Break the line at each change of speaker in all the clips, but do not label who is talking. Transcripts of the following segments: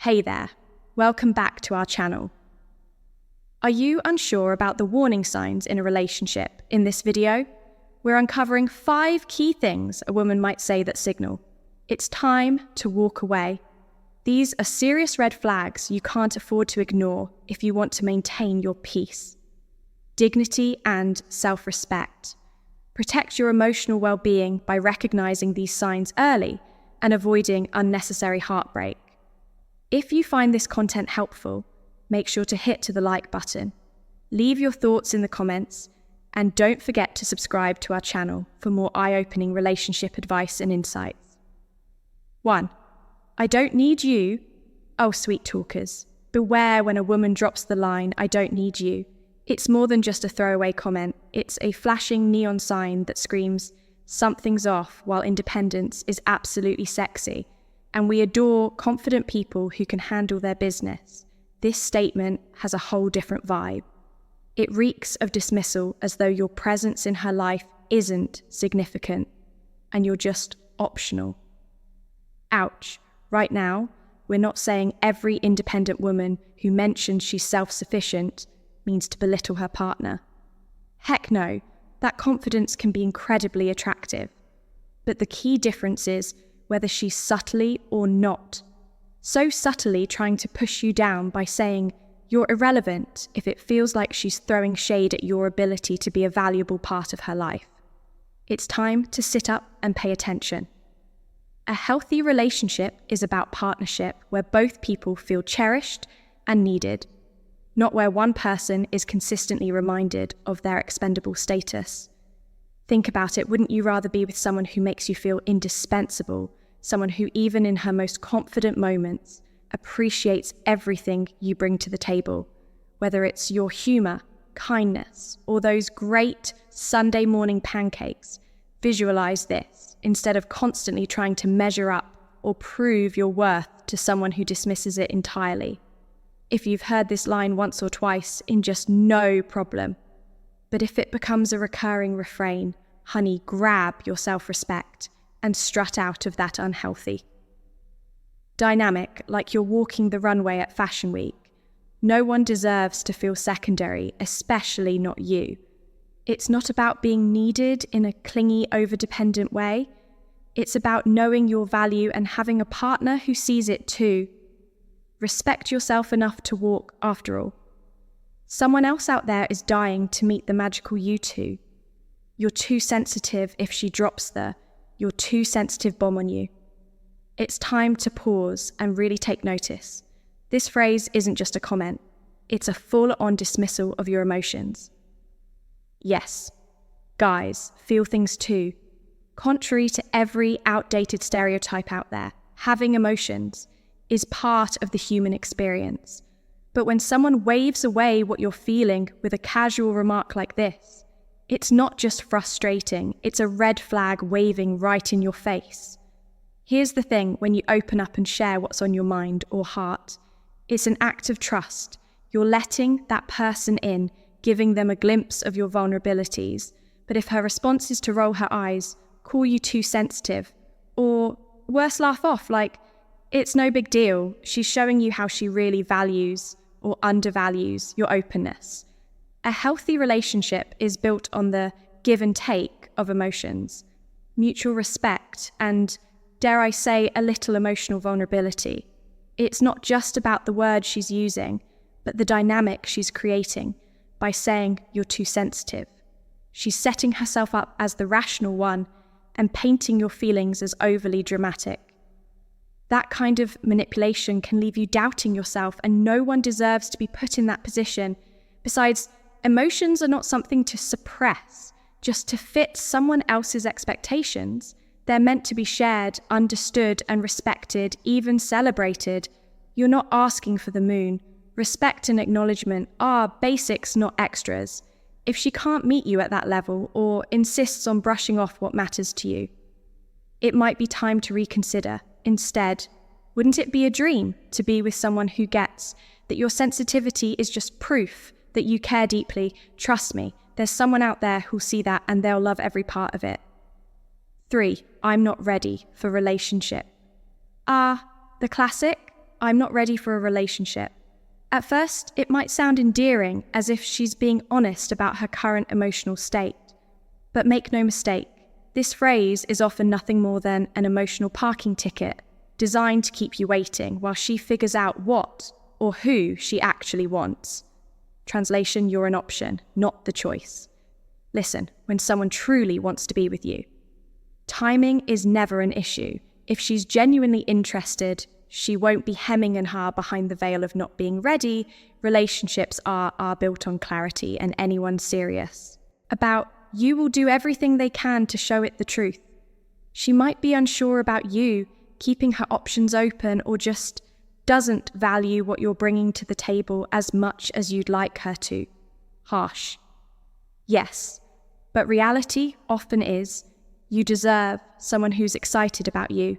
Hey there, welcome back to our channel. Are you unsure about the warning signs in a relationship? In this video, we're uncovering 5 key things a woman might say that signal it's time to walk away. These are serious red flags you can't afford to ignore if you want to maintain your peace, dignity, and self-respect. Protect your emotional well-being by recognizing these signs early and avoiding unnecessary heartbreak. If you find this content helpful, make sure to hit the like button, leave your thoughts in the comments, and don't forget to subscribe to our channel for more eye-opening relationship advice and insights. 1. I don't need you. Oh, sweet talkers, beware when a woman drops the line, I don't need you. It's more than just a throwaway comment. It's a flashing neon sign that screams, something's off, while independence is absolutely sexy. And we adore confident people who can handle their business. This statement has a whole different vibe. It reeks of dismissal, as though your presence in her life isn't significant and you're just optional. Ouch. Right now, we're not saying every independent woman who mentions she's self-sufficient means to belittle her partner. Heck no, that confidence can be incredibly attractive. But the key difference is whether she's subtly or not. So subtly trying to push you down by saying you're irrelevant if it feels like she's throwing shade at your ability to be a valuable part of her life. It's time to sit up and pay attention. A healthy relationship is about partnership where both people feel cherished and needed, not where one person is consistently reminded of their expendable status. Think about it, wouldn't you rather be with someone who makes you feel indispensable? Someone who, even in her most confident moments, appreciates everything you bring to the table, whether it's your humor, kindness, or those great Sunday morning pancakes. Visualize this instead of constantly trying to measure up or prove your worth to someone who dismisses it entirely. If you've heard this line once or twice, in just no problem. But if it becomes a recurring refrain, honey, grab your self-respect and strut out of that unhealthy dynamic like you're walking the runway at Fashion Week. No one deserves to feel secondary, especially not you. It's not about being needed in a clingy, overdependent way. It's about knowing your value and having a partner who sees it too. Respect yourself enough to walk, after all. Someone else out there is dying to meet the magical you too. You're too sensitive if she drops the "you're too sensitive" bomb on you. It's time to pause and really take notice. This phrase isn't just a comment. It's a full-on dismissal of your emotions. Yes, guys feel things too. Contrary to every outdated stereotype out there, having emotions is part of the human experience. But when someone waves away what you're feeling with a casual remark like this, it's not just frustrating, it's a red flag waving right in your face. Here's the thing, when you open up and share what's on your mind or heart, it's an act of trust. You're letting that person in, giving them a glimpse of your vulnerabilities. But if her response is to roll her eyes, call you too sensitive, or worse, laugh off like, it's no big deal, she's showing you how she really values or undervalues your openness. A healthy relationship is built on the give and take of emotions, mutual respect, and, dare I say, a little emotional vulnerability. It's not just about the words she's using, but the dynamic she's creating by saying you're too sensitive. She's setting herself up as the rational one and painting your feelings as overly dramatic. That kind of manipulation can leave you doubting yourself, and no one deserves to be put in that position. Besides, emotions are not something to suppress, just to fit someone else's expectations. They're meant to be shared, understood, and respected, even celebrated. You're not asking for the moon. Respect and acknowledgement are basics, not extras. If she can't meet you at that level or insists on brushing off what matters to you, it might be time to reconsider. Instead, wouldn't it be a dream to be with someone who gets that your sensitivity is just proof that you care deeply? Trust me, there's someone out there who'll see that and they'll love every part of it. 3. I'm not ready for relationship. The classic, I'm not ready for a relationship. At first, it might sound endearing, as if she's being honest about her current emotional state. But make no mistake, this phrase is often nothing more than an emotional parking ticket designed to keep you waiting while she figures out what or who she actually wants. Translation, you're an option, not the choice. Listen, when someone truly wants to be with you, timing is never an issue. If she's genuinely interested, she won't be hemming and hawing behind the veil of not being ready. Relationships are built on clarity, and anyone serious about you will do everything they can to show it the truth. She might be unsure about you, keeping her options open, or just doesn't value what you're bringing to the table as much as you'd like her to. Harsh. Yes, but reality often is you deserve someone who's excited about you,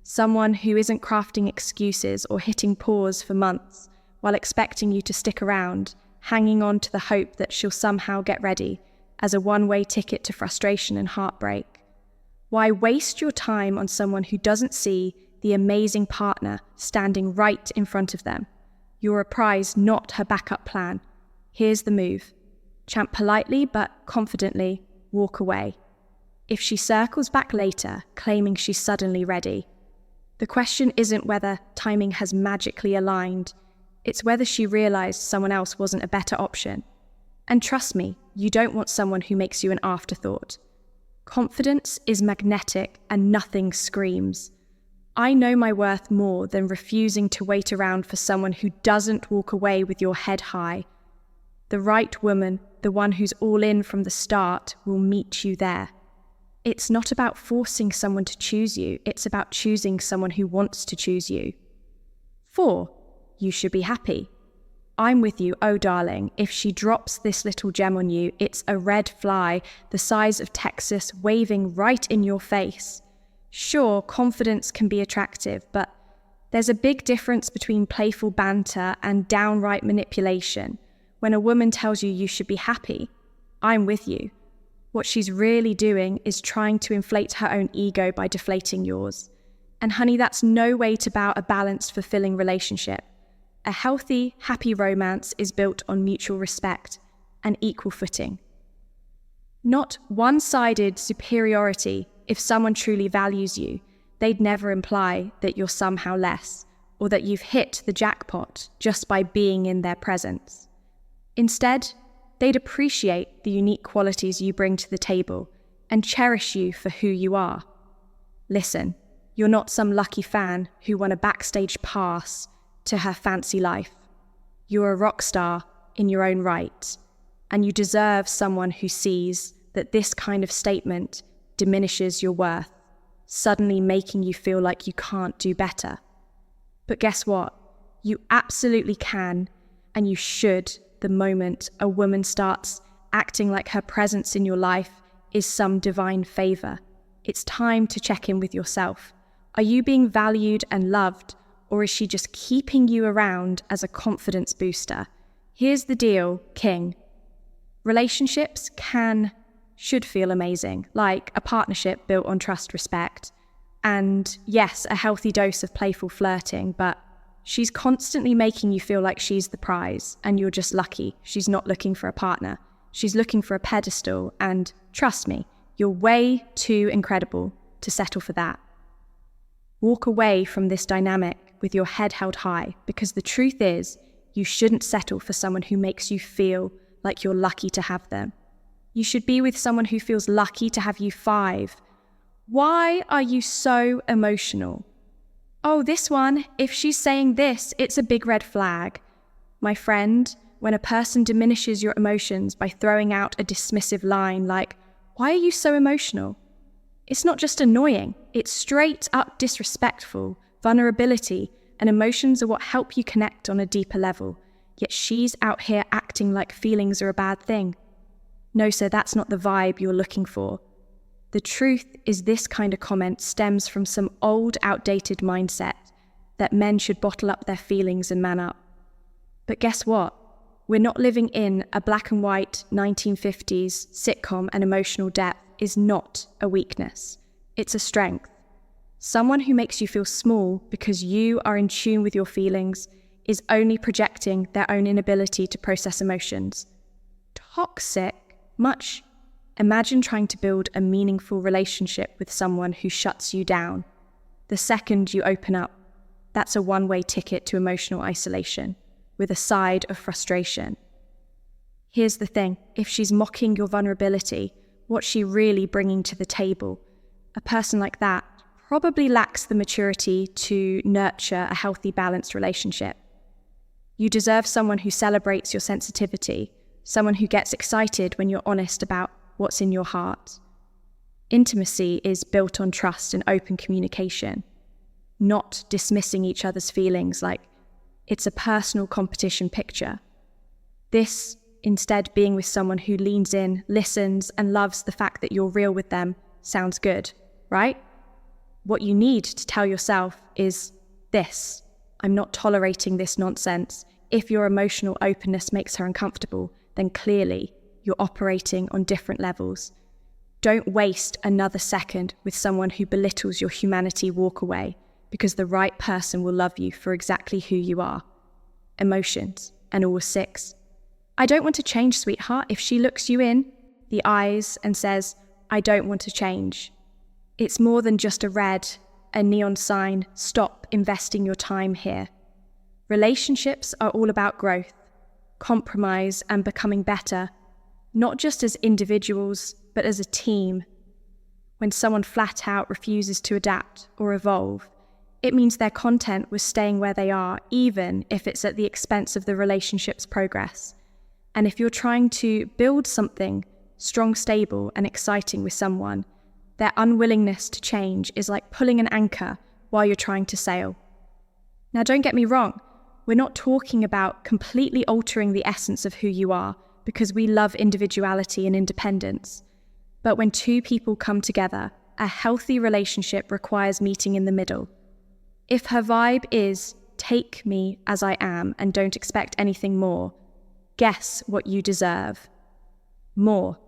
someone who isn't crafting excuses or hitting pause for months while expecting you to stick around, hanging on to the hope that she'll somehow get ready, as a one-way ticket to frustration and heartbreak. Why waste your time on someone who doesn't see the amazing partner standing right in front of them? You're a prize, not her backup plan. Here's the move. Chant politely but confidently, walk away. If she circles back later, claiming she's suddenly ready, the question isn't whether timing has magically aligned, it's whether she realized someone else wasn't a better option. And trust me, you don't want someone who makes you an afterthought. Confidence is magnetic and nothing screams, I know my worth more than refusing to wait around for someone who doesn't walk away with your head high. The right woman, the one who's all in from the start, will meet you there. It's not about forcing someone to choose you, it's about choosing someone who wants to choose you. 4. You should be happy. I'm with you, oh darling. If she drops this little gem on you, it's a red fly the size of Texas waving right in your face. Sure, confidence can be attractive, but there's a big difference between playful banter and downright manipulation. When a woman tells you you should be happy, I'm with you. What she's really doing is trying to inflate her own ego by deflating yours. And honey, that's no way to bow a balanced, fulfilling relationship. A healthy, happy romance is built on mutual respect and equal footing. Not one-sided superiority. If someone truly values you, they'd never imply that you're somehow less or that you've hit the jackpot just by being in their presence. Instead, they'd appreciate the unique qualities you bring to the table and cherish you for who you are. Listen, you're not some lucky fan who won a backstage pass to her fancy life. You're a rock star in your own right, and you deserve someone who sees that this kind of statement diminishes your worth, suddenly making you feel like you can't do better. But guess what? You absolutely can, and you should, the moment a woman starts acting like her presence in your life is some divine favor. It's time to check in with yourself. Are you being valued and loved, or is she just keeping you around as a confidence booster? Here's the deal, King. Relationships should feel amazing, like a partnership built on trust, respect, and yes, a healthy dose of playful flirting, but she's constantly making you feel like she's the prize, and you're just lucky she's not looking for a partner. She's looking for a pedestal, and trust me, you're way too incredible to settle for that. Walk away from this dynamic with your head held high, because the truth is, you shouldn't settle for someone who makes you feel like you're lucky to have them. You should be with someone who feels lucky to have you 5. Why are you so emotional? Oh, this one, if she's saying this, it's a big red flag. My friend, when a person diminishes your emotions by throwing out a dismissive line like, "Why are you so emotional?" It's not just annoying, it's straight up disrespectful. Vulnerability and emotions are what help you connect on a deeper level, yet she's out here acting like feelings are a bad thing. No, sir, that's not the vibe you're looking for. The truth is, this kind of comment stems from some old, outdated mindset that men should bottle up their feelings and man up. But guess what? We're not living in a black and white 1950s sitcom, and emotional depth is not a weakness. It's a strength. Someone who makes you feel small because you are in tune with your feelings is only projecting their own inability to process emotions. Toxic, much. Imagine trying to build a meaningful relationship with someone who shuts you down. The second you open up, that's a one-way ticket to emotional isolation, with a side of frustration. Here's the thing, if she's mocking your vulnerability, what's she really bringing to the table? A person like that probably lacks the maturity to nurture a healthy, balanced relationship. You deserve someone who celebrates your sensitivity, someone who gets excited when you're honest about what's in your heart. Intimacy is built on trust and open communication, not dismissing each other's feelings like it's a personal competition picture. This, instead, being with someone who leans in, listens, and loves the fact that you're real with them sounds good, right? What you need to tell yourself is this: I'm not tolerating this nonsense. If your emotional openness makes her uncomfortable, then clearly you're operating on different levels. Don't waste another second with someone who belittles your humanity. Walk away, because the right person will love you for exactly who you are. Emotions, and all 6. I don't want to change, sweetheart. If she looks you in the eyes and says, I don't want to change, it's more than just a red, a neon sign. Stop investing your time here. Relationships are all about growth, compromise, and becoming better, not just as individuals, but as a team. When someone flat out refuses to adapt or evolve, it means their content was staying where they are, even if it's at the expense of the relationship's progress. And if you're trying to build something strong, stable, and exciting with someone, their unwillingness to change is like pulling an anchor while you're trying to sail. Now, don't get me wrong, we're not talking about completely altering the essence of who you are, because we love individuality and independence. But when 2 people come together, a healthy relationship requires meeting in the middle. If her vibe is, take me as I am and don't expect anything more, guess what you deserve? More.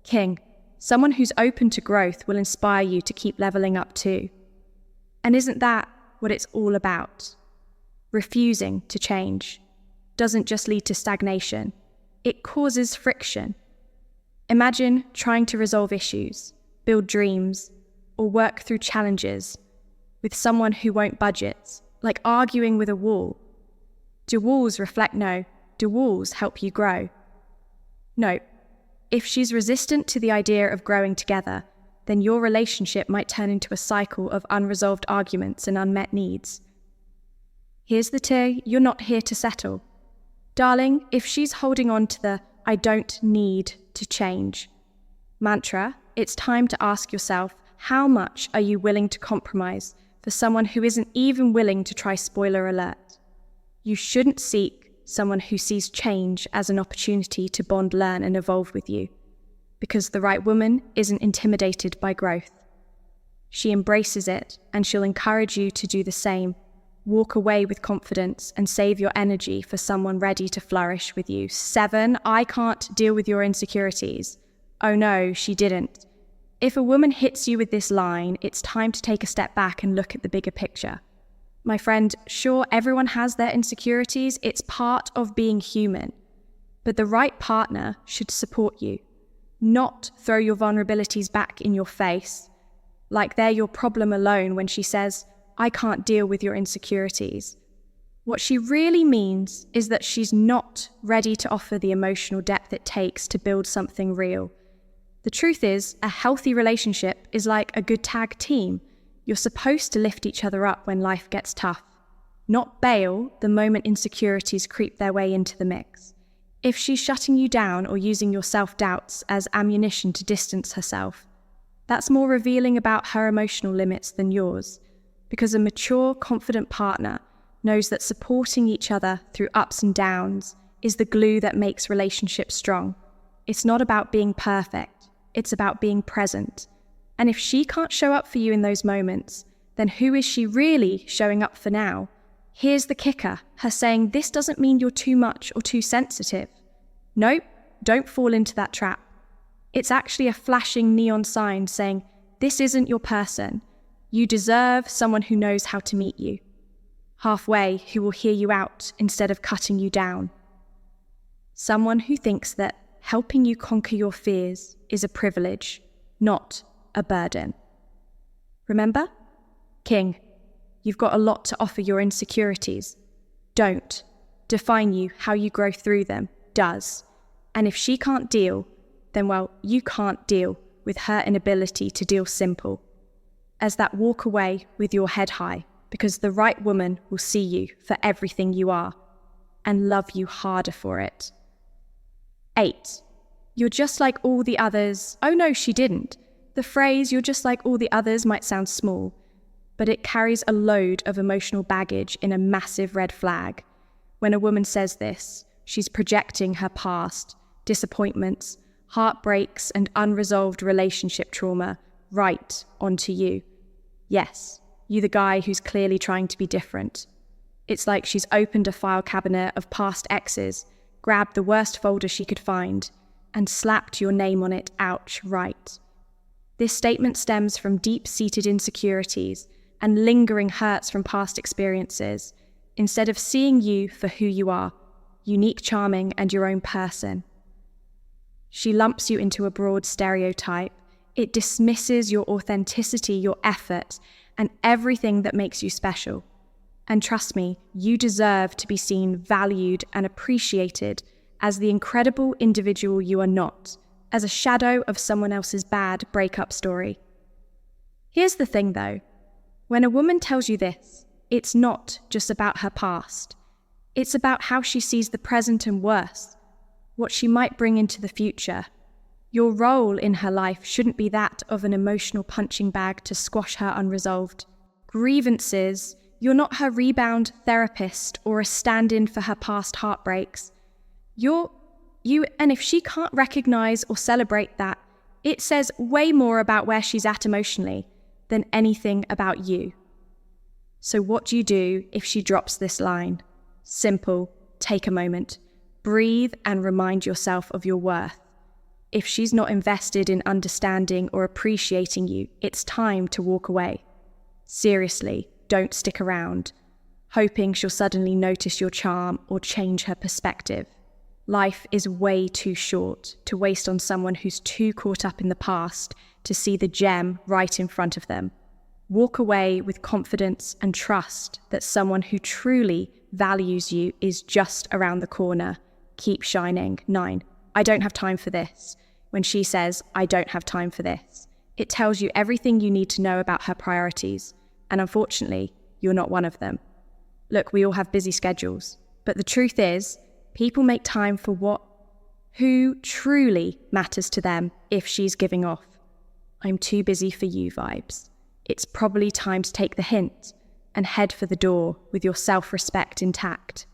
King. Someone who's open to growth will inspire you to keep leveling up too. And isn't that what it's all about? Refusing to change doesn't just lead to stagnation, it causes friction. Imagine trying to resolve issues, build dreams, or work through challenges with someone who won't budge, like arguing with a wall. Do walls reflect? No. Do walls help you grow? No. If she's resistant to the idea of growing together, then your relationship might turn into a cycle of unresolved arguments and unmet needs. Here's the tea, you're not here to settle. Darling, if she's holding on to the I don't need to change mantra, it's time to ask yourself, how much are you willing to compromise for someone who isn't even willing to try? Spoiler alert. You shouldn't seek someone who sees change as an opportunity to bond, learn, and evolve with you, because the right woman isn't intimidated by growth. She embraces it, and she'll encourage you to do the same. Walk away with confidence and save your energy for someone ready to flourish with you. 7, I can't deal with your insecurities. Oh no, she didn't. If a woman hits you with this line, it's time to take a step back and look at the bigger picture. My friend, sure, everyone has their insecurities. It's part of being human. But the right partner should support you, not throw your vulnerabilities back in your face, like they're your problem alone when she says, I can't deal with your insecurities. What she really means is that she's not ready to offer the emotional depth it takes to build something real. The truth is, a healthy relationship is like a good tag team. You're supposed to lift each other up when life gets tough, not bail the moment insecurities creep their way into the mix. If she's shutting you down or using your self-doubts as ammunition to distance herself, that's more revealing about her emotional limits than yours, because a mature, confident partner knows that supporting each other through ups and downs is the glue that makes relationships strong. It's not about being perfect, it's about being present. And if she can't show up for you in those moments, then who is she really showing up for now? Here's the kicker, her saying this doesn't mean you're too much or too sensitive. Nope, don't fall into that trap. It's actually a flashing neon sign saying, this isn't your person. You deserve someone who knows how to meet you halfway, who will hear you out instead of cutting you down. Someone who thinks that helping you conquer your fears is a privilege, not a burden. Remember? King, you've got a lot to offer your insecurities. Don't. Define you. How you grow through them does. And if she can't deal, then, well, you can't deal with her inability to deal simple. As that walk away with your head high, because the right woman will see you for everything you are and love you harder for it. 8. You're just like all the others. Oh no, she didn't. The phrase, you're just like all the others, might sound small, but it carries a load of emotional baggage in a massive red flag. When a woman says this, she's projecting her past, disappointments, heartbreaks, and unresolved relationship trauma right onto you. Yes, you the guy who's clearly trying to be different. It's like she's opened a file cabinet of past exes, grabbed the worst folder she could find, and slapped your name on it outright. This statement stems from deep-seated insecurities and lingering hurts from past experiences, instead of seeing you for who you are, unique, charming, and your own person. She lumps you into a broad stereotype. It dismisses your authenticity, your effort, and everything that makes you special. And trust me, you deserve to be seen, valued, and appreciated as the incredible individual you are not, as a shadow of someone else's bad breakup story. Here's the thing though, when a woman tells you this, it's not just about her past. It's about how she sees the present and worse, what she might bring into the future. Your role in her life shouldn't be that of an emotional punching bag to squash her unresolved grievances. You're not her rebound therapist or a stand-in for her past heartbreaks. And if she can't recognize or celebrate that, it says way more about where she's at emotionally than anything about you. So what do you do if she drops this line? Simple, take a moment, breathe, and remind yourself of your worth. If she's not invested in understanding or appreciating you, it's time to walk away. Seriously, don't stick around, hoping she'll suddenly notice your charm or change her perspective. Life is way too short to waste on someone who's too caught up in the past to see the gem right in front of them. Walk away with confidence and trust that someone who truly values you is just around the corner. Keep shining. 9. I don't have time for this. When she says, I don't have time for this, it tells you everything you need to know about her priorities. And unfortunately, you're not one of them. Look, we all have busy schedules, but the truth is, people make time for who truly matters to them if she's giving off I'm too busy for you vibes. It's probably time to take the hint and head for the door with your self-respect intact.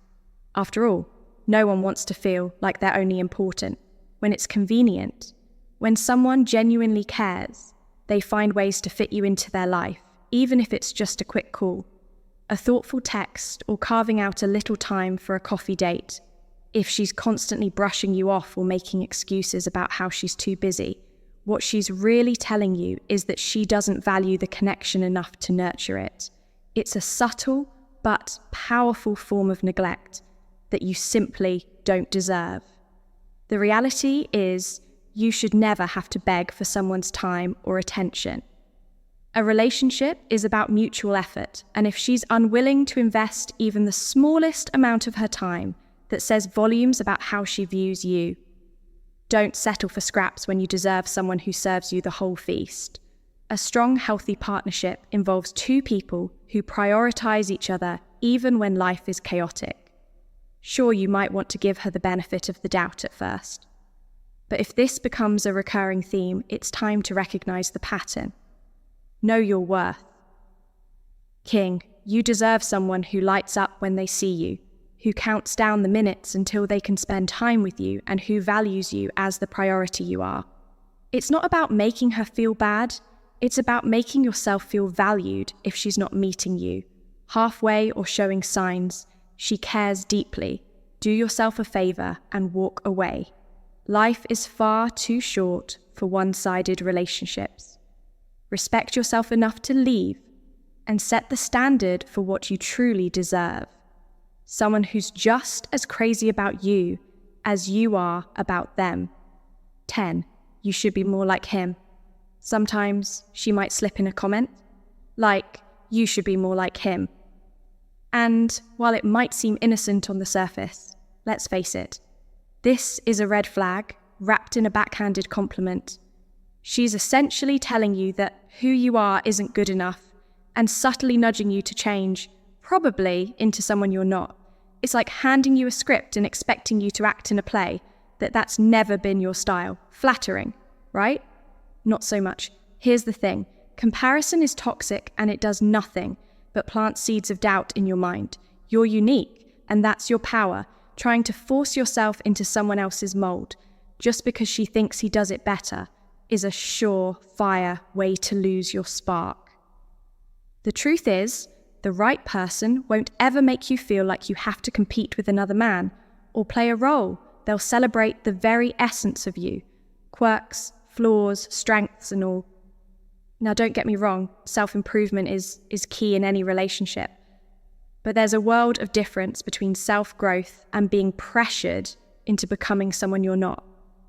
After all, no one wants to feel like they're only important when it's convenient. When someone genuinely cares, they find ways to fit you into their life, even if it's just a quick call, a thoughtful text, or carving out a little time for a coffee date. If she's constantly brushing you off or making excuses about how she's too busy, what she's really telling you is that she doesn't value the connection enough to nurture it. It's a subtle but powerful form of neglect that you simply don't deserve. The reality is, you should never have to beg for someone's time or attention. A relationship is about mutual effort, and if she's unwilling to invest even the smallest amount of her time, that says volumes about how she views you. Don't settle for scraps when you deserve someone who serves you the whole feast. A strong, healthy partnership involves two people who prioritize each other even when life is chaotic. Sure, you might want to give her the benefit of the doubt at first, but if this becomes a recurring theme, it's time to recognize the pattern. Know your worth. King, you deserve someone who lights up when they see you, who counts down the minutes until they can spend time with you, and who values you as the priority you are. It's not about making her feel bad, it's about making yourself feel valued if she's not meeting you, halfway or showing signs she cares deeply. Do yourself a favor and walk away. Life is far too short for one-sided relationships. Respect yourself enough to leave and set the standard for what you truly deserve. Someone who's just as crazy about you as you are about them. 10. You should be more like him. Sometimes she might slip in a comment, like, you should be more like him. And while it might seem innocent on the surface, let's face it, this is a red flag wrapped in a backhanded compliment. She's essentially telling you that who you are isn't good enough and subtly nudging you to change, probably into someone you're not. It's like handing you a script and expecting you to act in a play that's never been your style. Flattering, right? Not so much. Here's the thing. Comparison is toxic and it does nothing but plant seeds of doubt in your mind. You're unique, and that's your power. Trying to force yourself into someone else's mold just because she thinks he does it better is a surefire way to lose your spark. The truth is, the right person won't ever make you feel like you have to compete with another man or play a role. They'll celebrate the very essence of you, quirks, flaws, strengths, and all. Now, don't get me wrong, self-improvement is key in any relationship. But there's a world of difference between self-growth and being pressured into becoming someone you're not.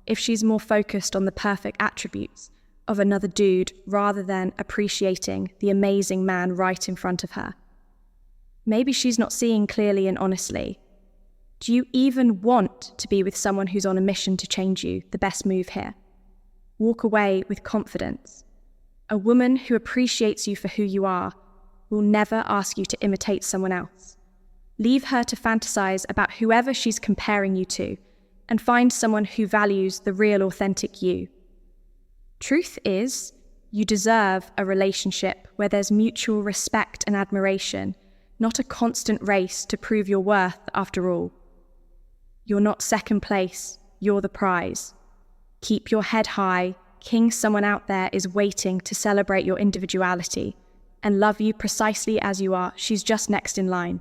If she's more focused on the perfect attributes of another dude rather than appreciating the amazing man right in front of her. Maybe she's not seeing clearly and honestly. Do you even want to be with someone who's on a mission to change you? The best move here. Walk away with confidence. A woman who appreciates you for who you are will never ask you to imitate someone else. Leave her to fantasize about whoever she's comparing you to and find someone who values the real, authentic you. Truth is, you deserve a relationship where there's mutual respect and admiration, not a constant race to prove your worth after all. You're not second place, you're the prize. Keep your head high. King someone out there is waiting to celebrate your individuality and love you precisely as you are. She's just next in line.